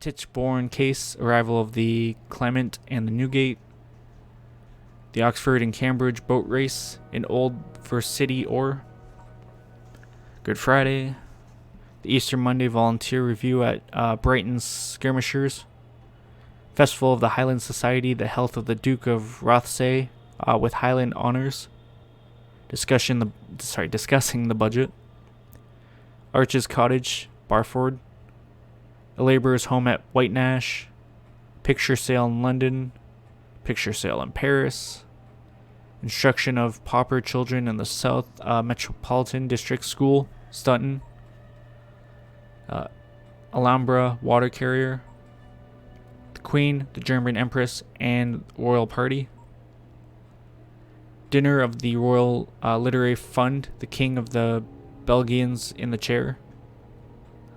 Tichborne case, arrival of the Clement and the Newgate, the Oxford and Cambridge boat race in Old for City Ore, Good Friday, the Easter Monday volunteer review at Brighton's Skirmishers, Festival of the Highland Society, the health of the Duke of Rothesay with Highland honors, discussing the budget, Arches Cottage, Barford, a labourer's home at Whitenash, picture sale in London, picture sale in Paris, instruction of pauper children in the South Metropolitan District School, Sutton, Alhambra water carrier, the Queen, the German Empress, and Royal Party, dinner of the Royal Literary Fund, the King of the Belgians in the chair,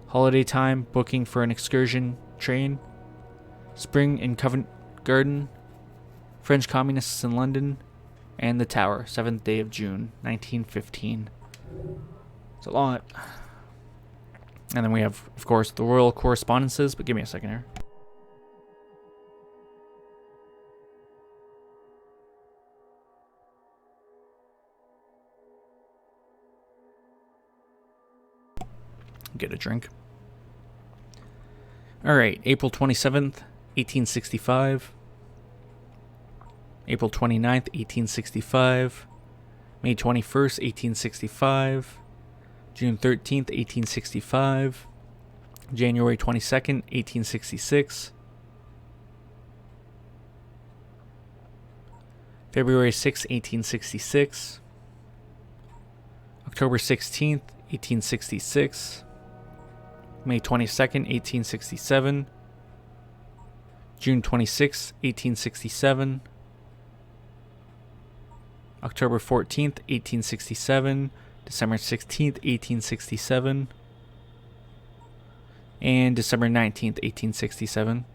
holiday time, booking for an excursion train, spring in Covent Garden, French communists in London, and the Tower, 7th day of June, 1915. It's a lot. And then we have, of course, the royal correspondences, but give me a second here. Get a drink. Alright, April 27th, 1865. April 29th, 1865. May 21st, 1865. June 13th, 1865. January 22nd, 1866. February 6th, 1866. October 16th, 1866. May 22nd, 1867. June 26th, 1867. October 14th, 1867. December 16th, 1867. And December 19th, 1867.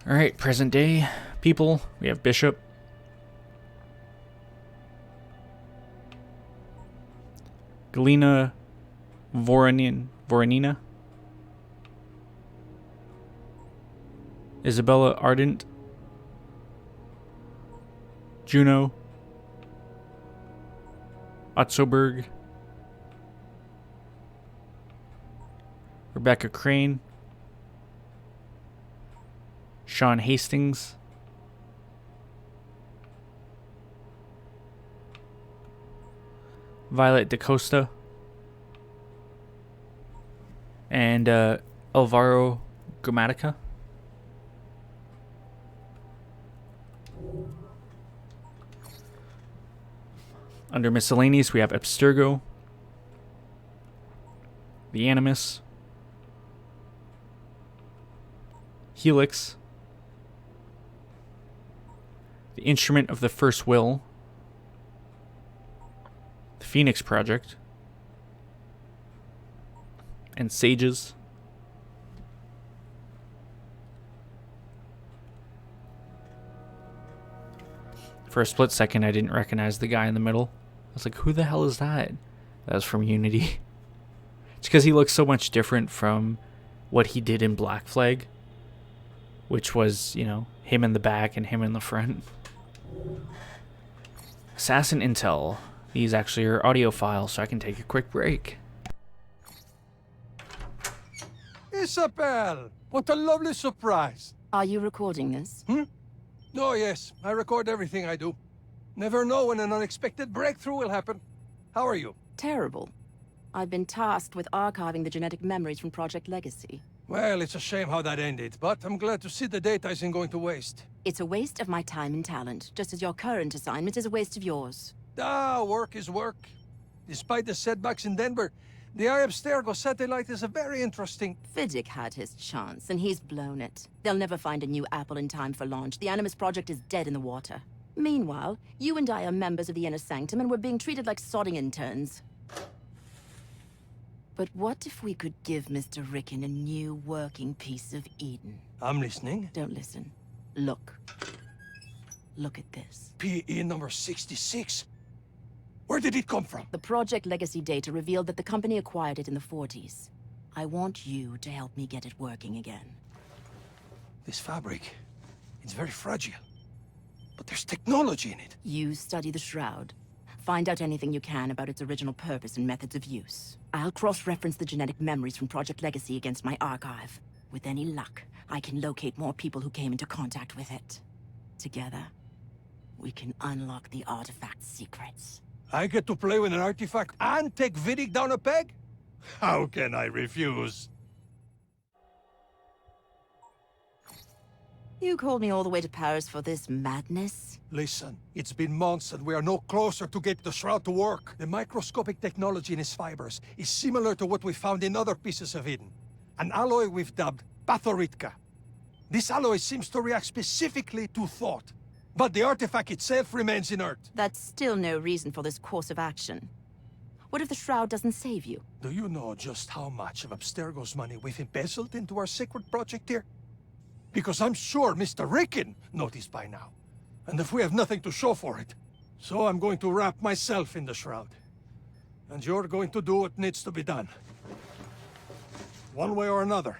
Alright, present day people. We have Bishop. Galina Voronina. Isabella Ardent. Juno. Otzoberg. Rebecca Crane. Sean Hastings. Violet DaCosta. And Alvaro Grammatica. Under miscellaneous, we have Abstergo, the Animus, Helix, the Instrument of the First Will, the Phoenix Project, and Sages. For a split second, I didn't recognize the guy in the middle. I was like, who the hell is that? That was from Unity. It's because he looks so much different from what he did in Black Flag, which was, you know, him in the back and him in the front. Assassin Intel. These actually are audio files, so I can take a quick break. Isabel! What a lovely surprise! Are you recording this? Oh, yes. I record everything I do. Never know when an unexpected breakthrough will happen. How are you? Terrible. I've been tasked with archiving the genetic memories from Project Legacy. Well, it's a shame how that ended, but I'm glad to see the data isn't going to waste. It's a waste of my time and talent, just as your current assignment is a waste of yours. Work is work. Despite the setbacks in Denver, the Abstergo satellite is a very interesting... Fiddick had his chance, and he's blown it. They'll never find a new apple in time for launch. The Animus Project is dead in the water. Meanwhile, you and I are members of the Inner Sanctum, and we're being treated like sodding interns. But what if we could give Mr. Rickon a new working piece of Eden? I'm listening. Don't listen. Look. Look at this. PE number 66. Where did it come from? The Project Legacy data revealed that the company acquired it in the 40s. I want you to help me get it working again. This fabric, it's very fragile. But there's technology in it. You study the Shroud. Find out anything you can about its original purpose and methods of use. I'll cross-reference the genetic memories from Project Legacy against my archive. With any luck, I can locate more people who came into contact with it. Together, we can unlock the artifact's secrets. I get to play with an artifact and take Vidic down a peg? How can I refuse? You called me all the way to Paris for this madness? Listen, it's been months and we are no closer to get the Shroud to work. The microscopic technology in its fibers is similar to what we found in other pieces of Eden. An alloy we've dubbed Pathoritka. This alloy seems to react specifically to thought. But the artifact itself remains inert. That's still no reason for this course of action. What if the Shroud doesn't save you? Do you know just how much of Abstergo's money we've embezzled into our secret project here? Because I'm sure Mr. Rickon noticed by now. And if we have nothing to show for it. So I'm going to wrap myself in the Shroud. And you're going to do what needs to be done. One way or another,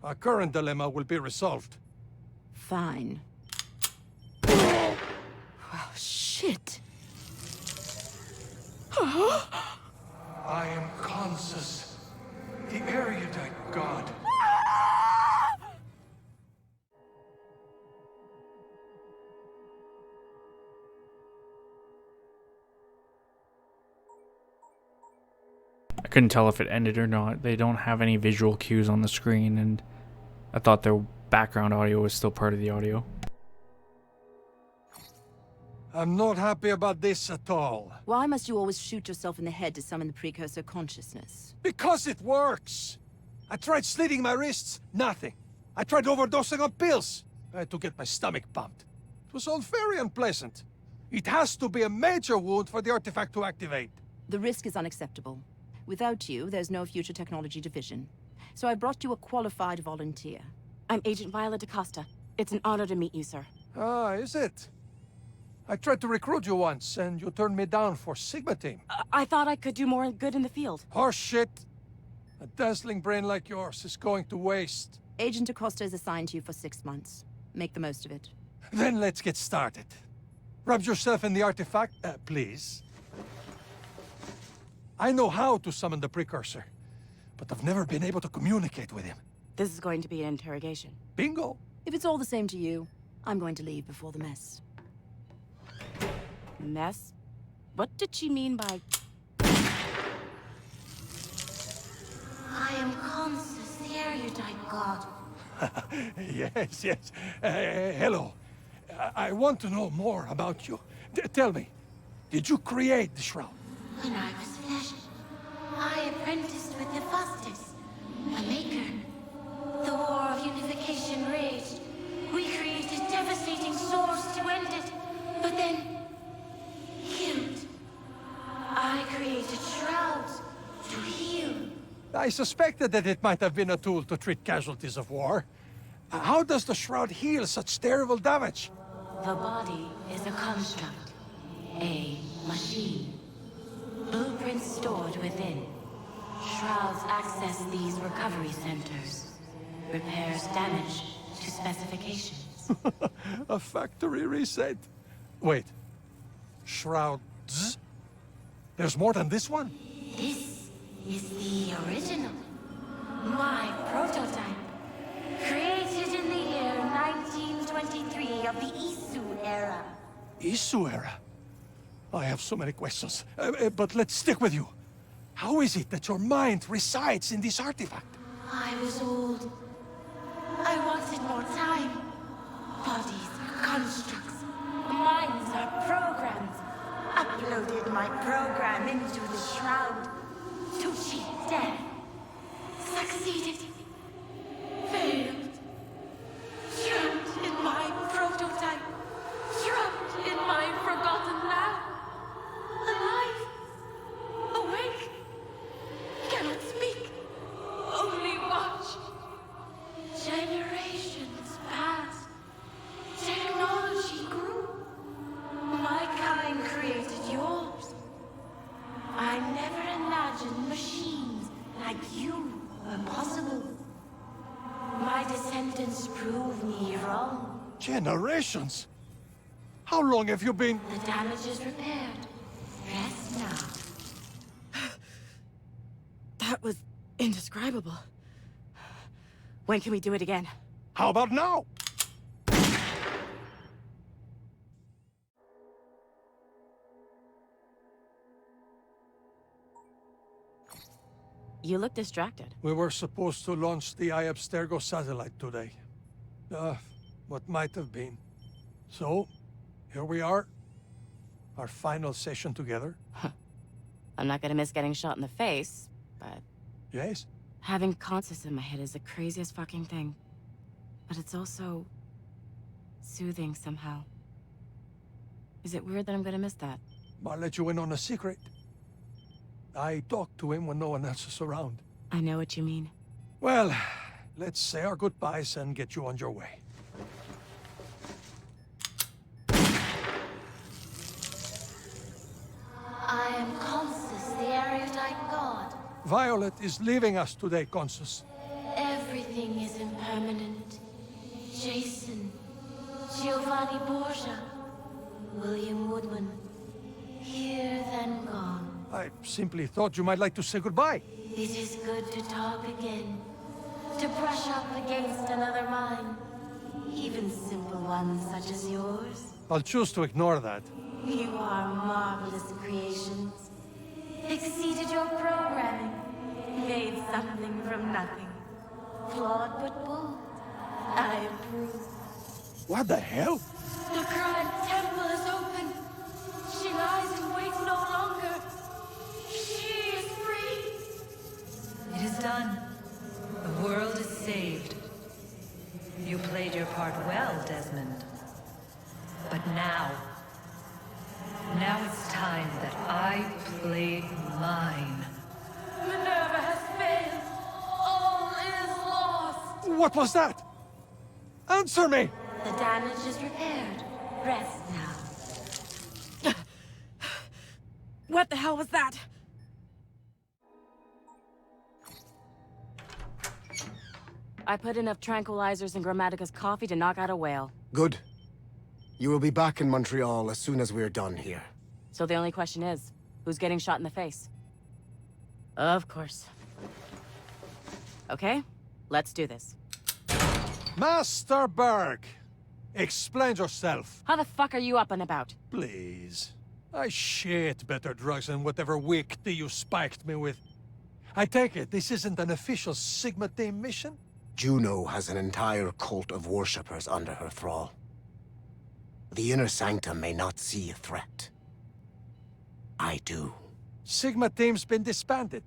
our current dilemma will be resolved. Fine. Oh, shit. I am Consus, the erudite god. I couldn't tell if it ended or not. They don't have any visual cues on the screen, and I thought their background audio was still part of the audio. I'm not happy about this at all. Why must you always shoot yourself in the head to summon the precursor consciousness? Because it works! I tried slitting my wrists, nothing. I tried overdosing on pills. I had to get my stomach pumped. It was all very unpleasant. It has to be a major wound for the artifact to activate. The risk is unacceptable. Without you, there's no future technology division. So I brought you a qualified volunteer. I'm Agent Viola DaCosta. It's an honor to meet you, sir. Ah, is it? I tried to recruit you once, and you turned me down for Sigma Team. I thought I could do more good in the field. Horse shit. A dazzling brain like yours is going to waste. Agent DaCosta is assigned to you for 6 months. Make the most of it. Then let's get started. Rub yourself in the artifact, please. I know how to summon the precursor, but I've never been able to communicate with him. This is going to be an interrogation. Bingo! If it's all the same to you, I'm going to leave before the mess. Mess? What did she mean by... I am Consus, the erudite god. Yes, yes. Hello. I want to know more about you. Tell me, did you create the Shroud? When I was flesh, I apprenticed with Hephaestus, a maker. The war of unification raged. We created devastating swords to end it, but then... healed. I created shrouds to heal. I suspected that it might have been a tool to treat casualties of war. How does the Shroud heal such terrible damage? The body is a construct, a machine. Blueprints stored within. Shrouds access these recovery centers. Repairs damage to specifications. A factory reset. Wait. Shrouds? There's more than this one? This is the original. My prototype. Created in the year 1923 of the Isu era. Isu era? I have so many questions, but let's stick with you. How is it that your mind resides in this artifact? I was old. I wanted more time. Bodies are constructs. Minds are programs. Uploaded my program into the Shroud to cheat death. Succeeded. Failed. Trapped in my prototype. Trapped in my forgotten lab. Alive. Awake. Cannot speak. imagined machines like you were possible. My descendants prove me wrong. Generations? How long have you been... The damage is repaired. Rest now. That was indescribable. When can we do it again? How about now? You look distracted. We were supposed to launch the Eye Abstergo satellite today. What might have been. So, here we are. Our final session together. I'm not gonna miss getting shot in the face, but Yes? having conscious in my head is the craziest fucking thing. But it's also soothing somehow. Is it weird that I'm gonna miss that? I'll let you in on a secret. I talk to him when no one else is around. I know what you mean. Well, let's say our goodbyes and get you on your way. I am Consus, the erudite god. Violet is leaving us today, Consus. Everything is impermanent. Jason, Giovanni Borgia, William Woodman. Here then gone. I simply thought you might like to say goodbye. It is good to talk again. To brush up against another mind. Even simple ones such as yours. I'll choose to ignore that. You are marvelous creations. Exceeded your programming. Made something from nothing. Flawed but bold. I approve. What the hell? The Grand Temple is open. She lies in wait no longer. She is free. It is done. The world is saved. You played your part well, Desmond. But now it's time that I played mine. Minerva has failed. All is lost. What was that? Answer me! The damage is repaired. Rest now. What the hell was that? I put enough tranquilizers in Grammatica's coffee to knock out a whale. Good. You will be back in Montreal as soon as we're done here. So the only question is, who's getting shot in the face? Of course. Okay, let's do this. Master Berg! Explain yourself. How the fuck are you up and about? Please. I shit better drugs than whatever weak tea you spiked me with. I take it this isn't an official Sigma team mission? Juno has an entire cult of worshippers under her thrall. The inner sanctum may not see a threat. I do. Sigma team's been disbanded.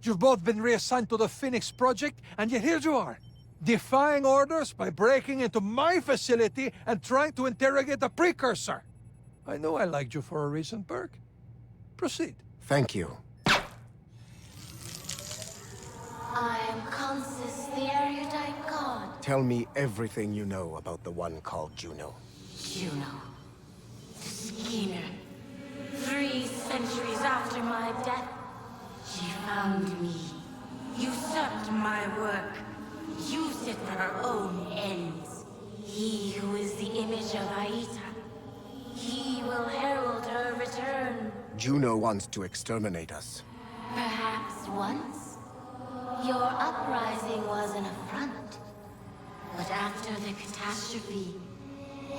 You've both been reassigned to the Phoenix Project, and yet here you are, defying orders by breaking into my facility and trying to interrogate a precursor. I know I liked you for a reason, Berg. Proceed. Thank you. I am Consus, the erudite god. Tell me everything you know about the one called Juno. Juno. The schemer. 3 centuries after my death, she found me. Usurped my work. Used it for her own ends. He who is the image of Aita. He will herald her return. Juno wants to exterminate us. Perhaps once. Your uprising was an affront. But after the catastrophe,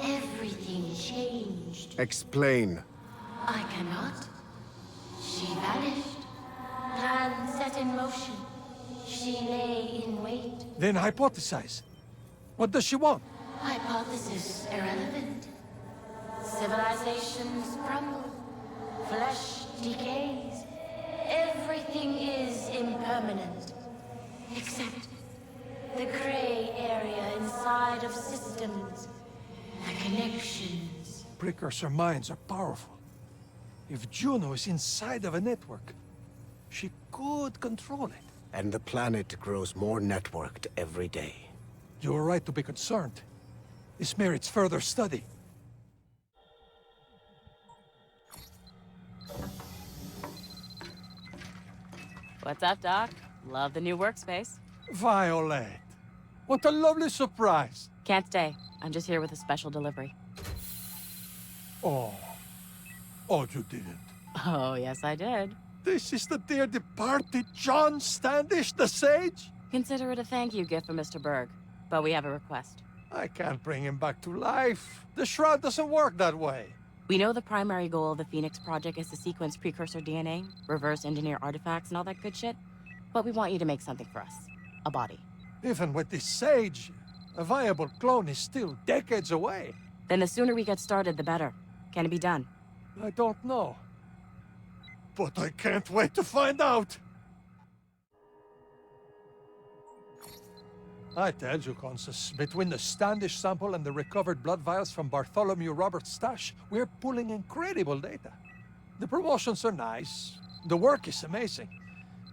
everything changed. Explain. I cannot. She vanished. Plans set in motion. She lay in wait. Then hypothesize. What does she want? Hypothesis irrelevant. Civilizations crumble. Flesh decays. Everything is impermanent. Except the gray area inside of systems. The connections. Precursor minds are powerful. If Juno is inside of a network, she could control it. And the planet grows more networked every day. You are right to be concerned. This merits further study. What's up, Doc? Love the new workspace. Violet. What a lovely surprise. Can't stay. I'm just here with a special delivery. Oh. Oh, you didn't. Oh, yes, I did. This is the dear departed John Standish, the Sage? Consider it a thank you gift for Mr. Berg. But we have a request. I can't bring him back to life. The shroud doesn't work that way. We know the primary goal of the Phoenix Project is to sequence precursor DNA, reverse engineer artifacts, and all that good shit. But we want you to make something for us. A body. Even with this Sage, a viable clone is still decades away. Then the sooner we get started, the better. Can it be done? I don't know. But I can't wait to find out. I tell you, Consus, between the Standish sample and the recovered blood vials from Bartholomew Roberts' stash, we're pulling incredible data. The promotions are nice, the work is amazing,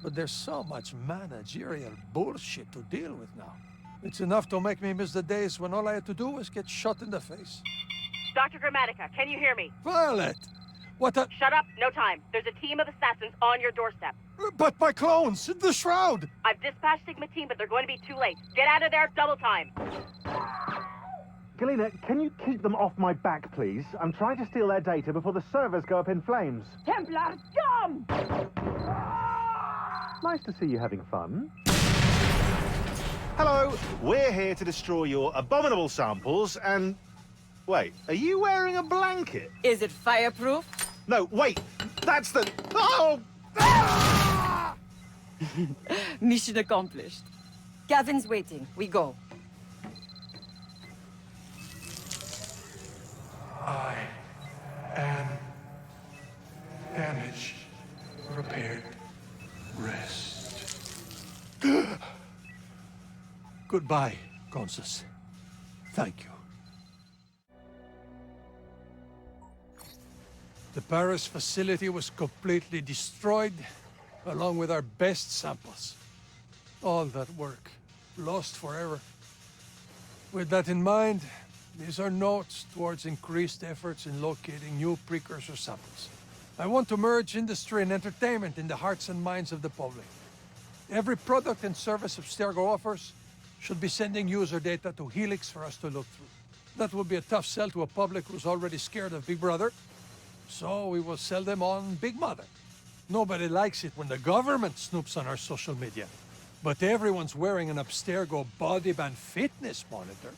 but there's so much managerial bullshit to deal with now. It's enough to make me miss the days when all I had to do was get shot in the face. Dr. Grammatica, can you hear me? Violet! What a... Shut up, no time. There's a team of assassins on your doorstep. But my clones! The shroud! I've dispatched Sigma team, but they're going to be too late. Get out of there, double time. Galena, can you keep them off my back, please? I'm trying to steal their data before the servers go up in flames. Templar, dumb! Nice to see you having fun. Hello, we're here to destroy your abominable samples and... Wait, are you wearing a blanket? Is it fireproof? No, wait, that's the... Oh! Mission accomplished. Gavin's waiting. We go. I am damaged, repaired, rest. Goodbye, Consus. Thank you. The Paris facility was completely destroyed, along with our best samples. All that work, lost forever. With that in mind, these are notes towards increased efforts in locating new precursor samples. I want to merge industry and entertainment in the hearts and minds of the public. Every product and service Abstergo offers should be sending user data to Helix for us to look through. That will be a tough sell to a public who's already scared of Big Brother, so we will sell them on Big Mother. Nobody likes it when the government snoops on our social media, but everyone's wearing an Abstergo body band fitness monitor.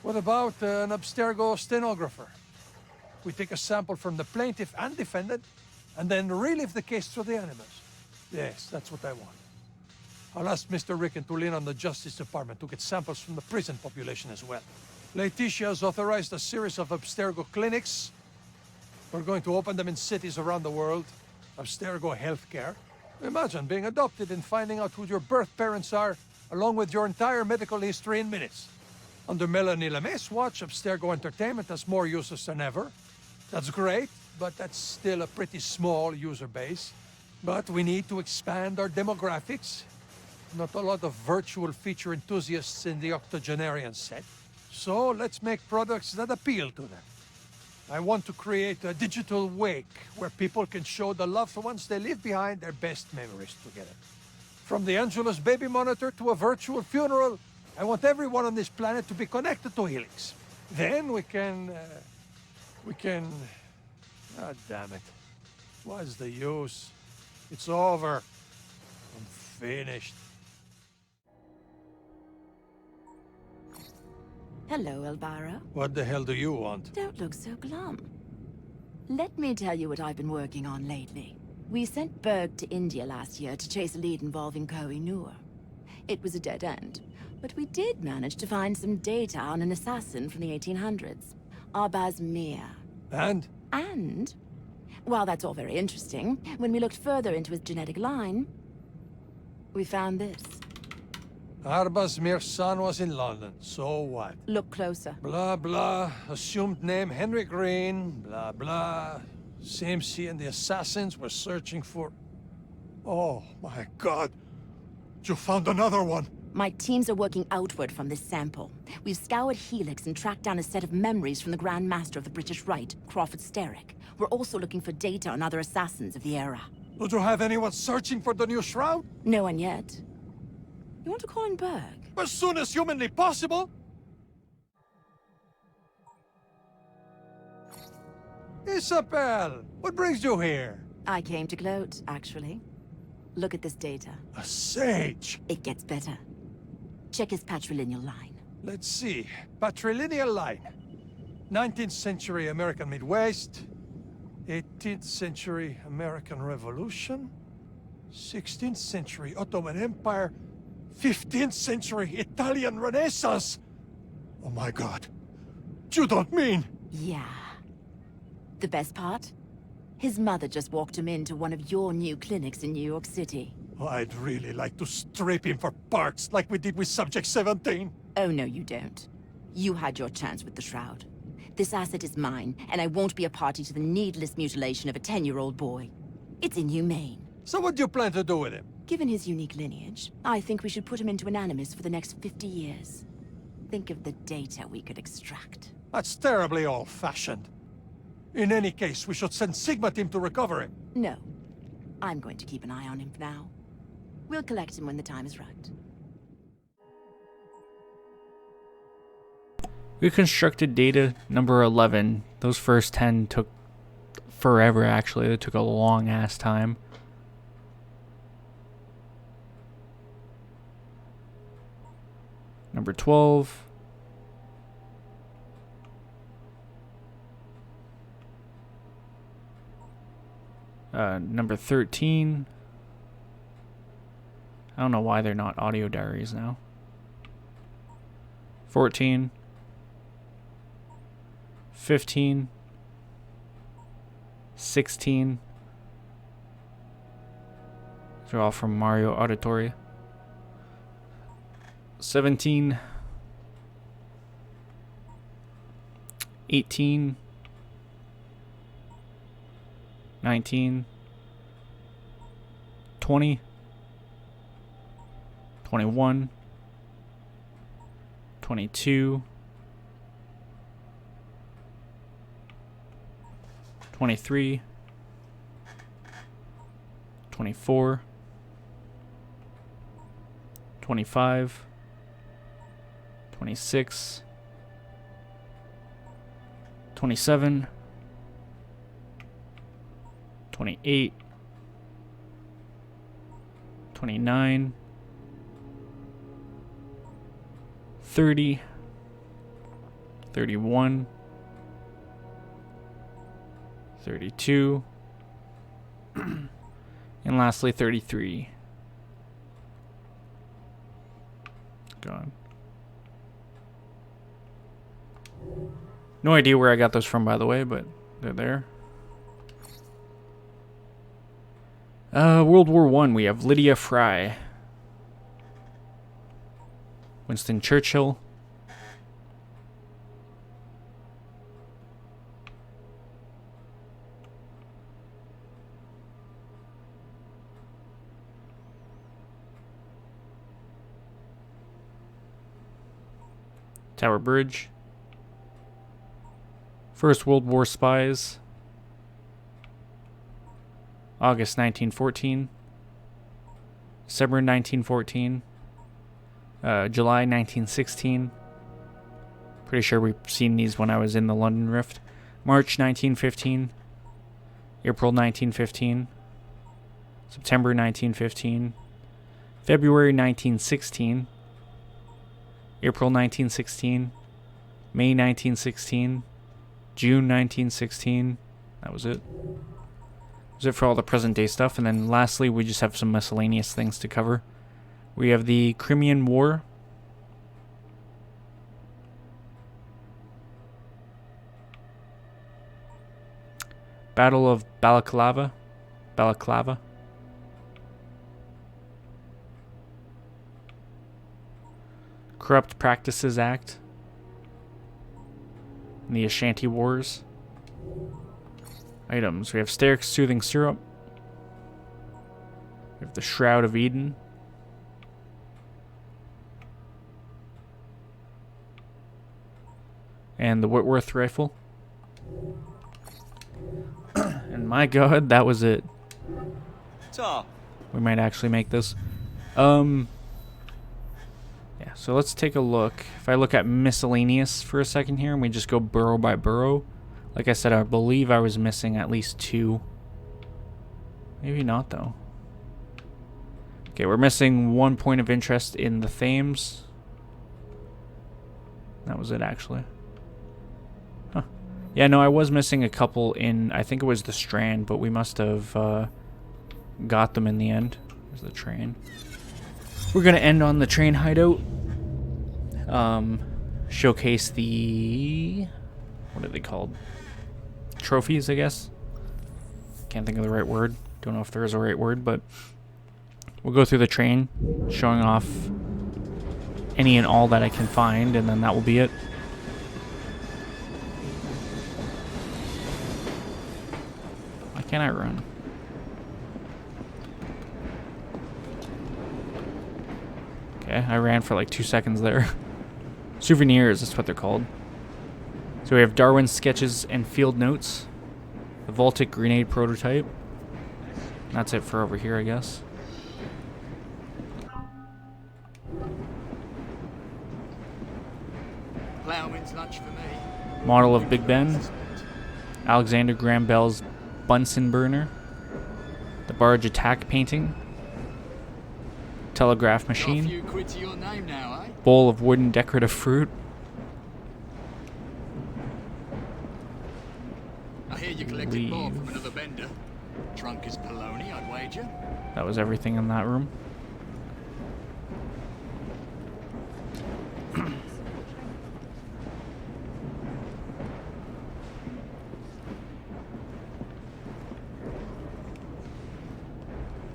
What about an Abstergo stenographer? We take a sample from the plaintiff and defendant, and then relive the case through the animals. Yes, that's what I want. I'll ask Mr. Ricken to lean on the Justice Department to get samples from the prison population as well. Laetitia has authorized a series of Abstergo clinics. We're going to open them in cities around the world. Abstergo Healthcare. Imagine being adopted and finding out who your birth parents are, along with your entire medical history in minutes. Under Melanie LeMay's watch, Abstergo Entertainment has more users than ever. That's great, but that's still a pretty small user base. But we need to expand our demographics. Not a lot of virtual feature enthusiasts in the octogenarian set. So let's make products that appeal to them. I want to create a digital wake where people can show the loved ones they leave behind their best memories together. From the Angelus baby monitor to a virtual funeral, I want everyone on this planet to be connected to Helix. Then we can... Ah, damn it. What's the use? It's over. I'm finished. Hello, Elvira. What the hell do you want? Don't look so glum. Let me tell you what I've been working on lately. We sent Berg to India last year to chase a lead involving Koh-i-Noor. It was a dead end, but we did manage to find some data on an assassin from the 1800s, Arbaz Mir. And? And, while that's all very interesting, when we looked further into his genetic line, we found this. Arbaz Mir's son was in London, so what? Look closer. Blah, blah, assumed name Henry Green, blah, blah. CMC and the assassins were searching for... Oh, my God. You found another one. My teams are working outward from this sample. We've scoured Helix and tracked down a set of memories from the Grand Master of the British Rite, Crawford Sterrick. We're also looking for data on other assassins of the era. Did you have anyone searching for the new shroud? No one yet. You want to call in Berg? As soon as humanly possible. Isabel, what brings you here? I came to gloat, actually. Look at this data. A sage. It gets better. Check his patrilineal line. Let's see. Patrilineal line. 19th century American Midwest. 18th century American Revolution. 16th century Ottoman Empire. 15th century Italian Renaissance. Oh my god. You don't mean... Yeah. The best part? His mother just walked him into one of your new clinics in New York City. I'd really like to strip him for parts like we did with Subject 17. Oh, no, you don't. You had your chance with the Shroud. This asset is mine, and I won't be a party to the needless mutilation of a 10-year-old boy. It's inhumane. So what do you plan to do with him? Given his unique lineage, I think we should put him into an animus for the next 50 years. Think of the data we could extract. That's terribly old-fashioned. In any case, we should send Sigma team to recover him. No. I'm going to keep an eye on him for now. We'll collect him when the time is right. Reconstructed data number 11. Those first 10 took forever, actually. They took a long ass time. Number 12. Number 13. I don't know why they're not audio diaries now. 14. 15. 16. These are all from Mario Auditory. 17. 18. 19. 20. 21. 22. 23. 24. 25. 26. 27. 28. 29. 30. 31. 32. And lastly, 33. God. No idea where I got those from, by the way, but they're there. World War I, we have Lydia Fry. Winston Churchill. Tower Bridge. First World War spies. August 1914. December 1914. July 1916. Pretty sure we've seen these when I was in the London Rift. March 1915. April 1915. September 1915. February 1916. April 1916. May 1916. June 1916. That was it. That was it for all the present day stuff. And then lastly, we just have some miscellaneous things to cover. We have the Crimean War. Battle of Balaclava. Corrupt Practices Act. And the Ashanti Wars. Items. We have Sterix Soothing Syrup. We have the Shroud of Eden. And the Whitworth Rifle. And my god, that was it. We might actually make this. Yeah, so let's take a look. If I look at miscellaneous for a second here and we just go burrow by burrow. Like I said, I believe I was missing at least 2. Maybe not though. Okay, we're missing 1 point of interest in the Thames. That was it actually. Huh. Yeah, no, I was missing a couple in, I think it was the Strand, but we must have got them in the end. There's the train. We're gonna end on the train hideout. Showcase the, what are they called? Trophies, I guess. Can't think of the right word. Don't know if there is a right word, but we'll go through the train, showing off any and all that I can find, and then that will be it. Why can't I run? Okay, I ran for like 2 seconds there. Souvenirs, that's what they're called. So we have Darwin's sketches and field notes. The Voltic grenade prototype. That's it for over here, I guess. Plowman's lunch for me. Model of Big Ben. Alexander Graham Bell's Bunsen burner. The barge attack painting. Telegraph machine. Got a few quid to your name now, eh? Bowl of wooden decorative fruit. I hear you collected more from another vendor. Drunk as Poloni, I'd wager. That was everything in that room. We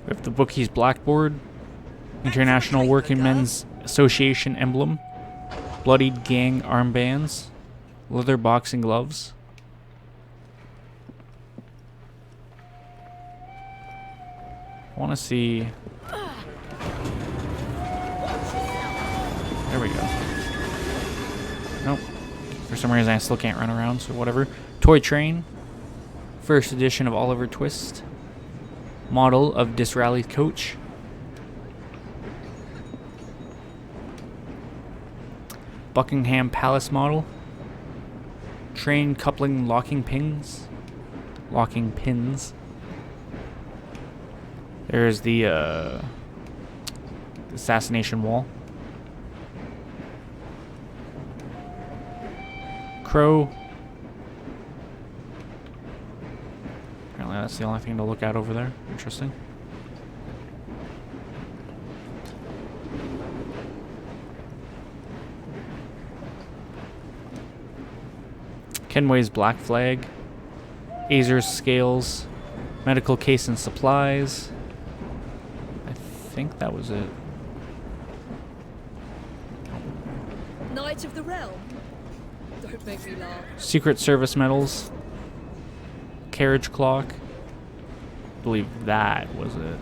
have the Bookie's Blackboard. International Working Men's Association emblem. Bloodied gang armbands. Leather boxing gloves. I want to see. There we go. Nope. For some reason I still can't run around, so whatever. Toy train. First edition of Oliver Twist. Model of Disraeli's coach. Buckingham Palace model. Train coupling locking pins. Locking pins. There's the assassination wall. Crow. Apparently that's the only thing to look at over there. Interesting. Kenway's Black Flag. Azer's Scales. Medical case and supplies. I think that was it. Knight of the Realm? Don't make me laugh. Secret Service medals. Carriage clock. I believe that was it.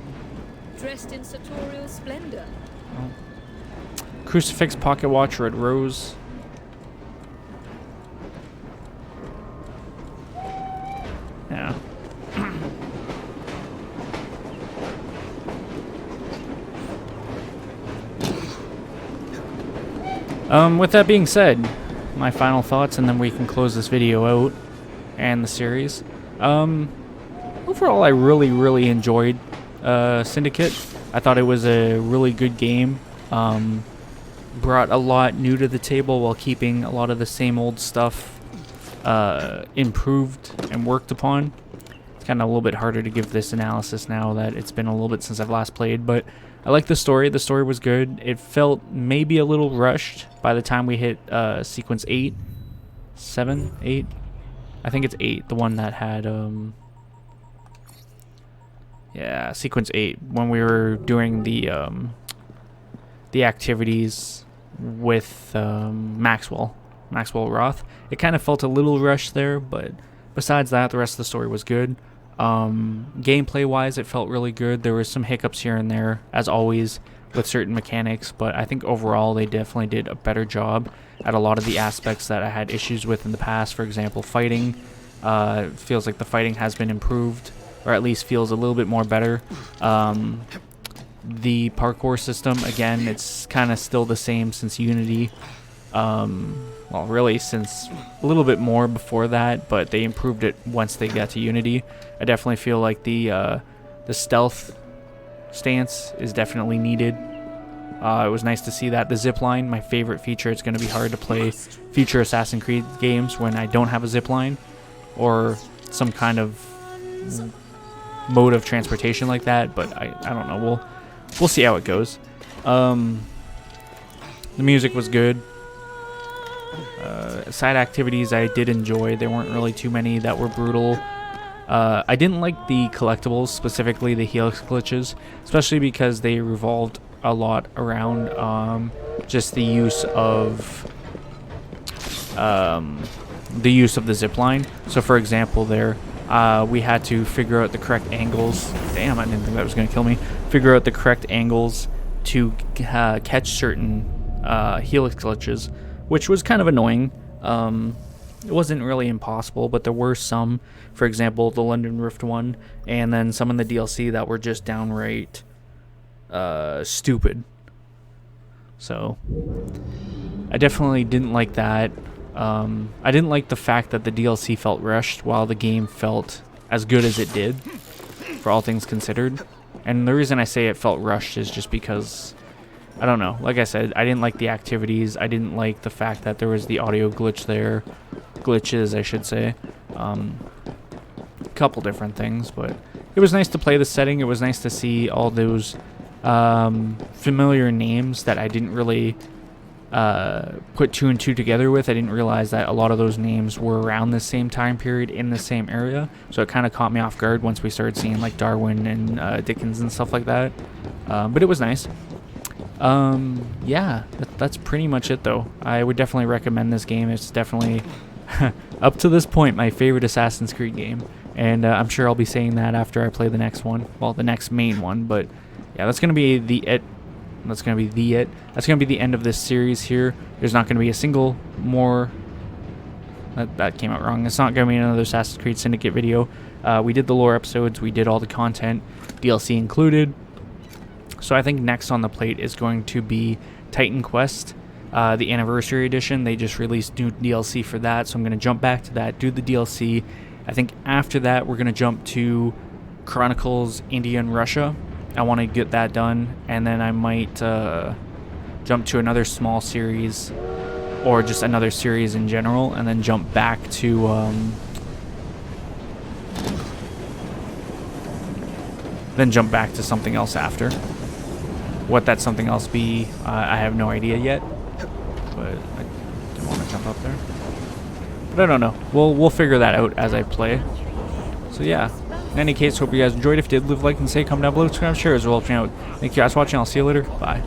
Dressed in sartorial splendor. Oh. Crucifix pocket watch, red rose. Yeah. With that being said, my final thoughts, and then we can close this video out and the series. Overall, I really enjoyed Syndicate. I thought it was a really good game. Brought a lot new to the table while keeping a lot of the same old stuff improved and worked upon. It's kind of a little bit harder to give this analysis now that it's been a little bit since I've last played, but I like the story. The story was good. It felt maybe a little rushed by the time we hit sequence 8. 7? 8? I think it's 8, the one that had yeah, sequence 8, when we were doing the activities with Maxwell Roth. It kind of felt a little rushed there, but besides that, the rest of the story was good. Gameplay wise, it felt really good. There were some hiccups here and there, as always, with certain mechanics, but I think overall they definitely did a better job at a lot of the aspects that I had issues with in the past. For example, fighting. It feels like the fighting has been improved. or at least feels a little bit more better. The parkour system, again, it's kind of still the same since Unity. Well, really since a little bit more before that, but they improved it once they got to Unity. I definitely feel like the stealth stance is definitely needed. It was nice to see that. The zipline, my favorite feature. It's going to be hard to play future Assassin's Creed games when I don't have a zipline or some kind of mode of transportation like that, but I don't know. We'll see how it goes. The music was good. Side activities I did enjoy. There weren't really too many that were brutal. I didn't like the collectibles, specifically the helix glitches, especially because they revolved a lot around just the use of the zip line. So for example, there we had to figure out the correct angles. Damn, I didn't think that was going to kill me. Figure out the correct angles to catch certain helix glitches, which was kind of annoying. It wasn't really impossible, but there were some, for example, the London Rift one, and then some in the DLC that were just downright stupid. So I definitely didn't like that. I didn't like the fact that the DLC felt rushed while the game felt as good as it did, for all things considered. And the reason I say it felt rushed is just because, I don't know, like I said, I didn't like the activities. I didn't like the fact that there was the audio glitch there. Glitches, I should say. A couple different things, but it was nice to play the setting. It was nice to see all those familiar names that I didn't really put two and two together with. I didn't realize that a lot of those names were around the same time period in the same area, so it kind of caught me off guard once we started seeing like Darwin and Dickens and stuff like that. But it was nice. Yeah, that's pretty much it though. I would definitely recommend this game. It's definitely up to this point my favorite Assassin's Creed game, and I'm sure I'll be saying that after I play the next one, well, the next main one. But yeah, that's gonna be the it. That's gonna be the end of this series here. There's not gonna be a single more. That came out wrong. It's not gonna be another Assassin's Creed Syndicate video. We did the lore episodes. We did all the content, DLC included. So I think next on the plate is going to be Titan Quest, the Anniversary Edition. They just released new DLC for that, so I'm going to jump back to that, do the DLC. I think after that, we're going to jump to Chronicles India and Russia. I want to get that done, and then I might jump to another small series, or just another series in general, and then jump back to something else after. What that something else be, I have no idea yet, but I didn't want to jump up there. But I don't know. We'll figure that out as I play. So yeah. In any case, hope you guys enjoyed. If you did, leave a like and say, comment down below, subscribe, share as well. Thank you guys for watching. I'll see you later. Bye.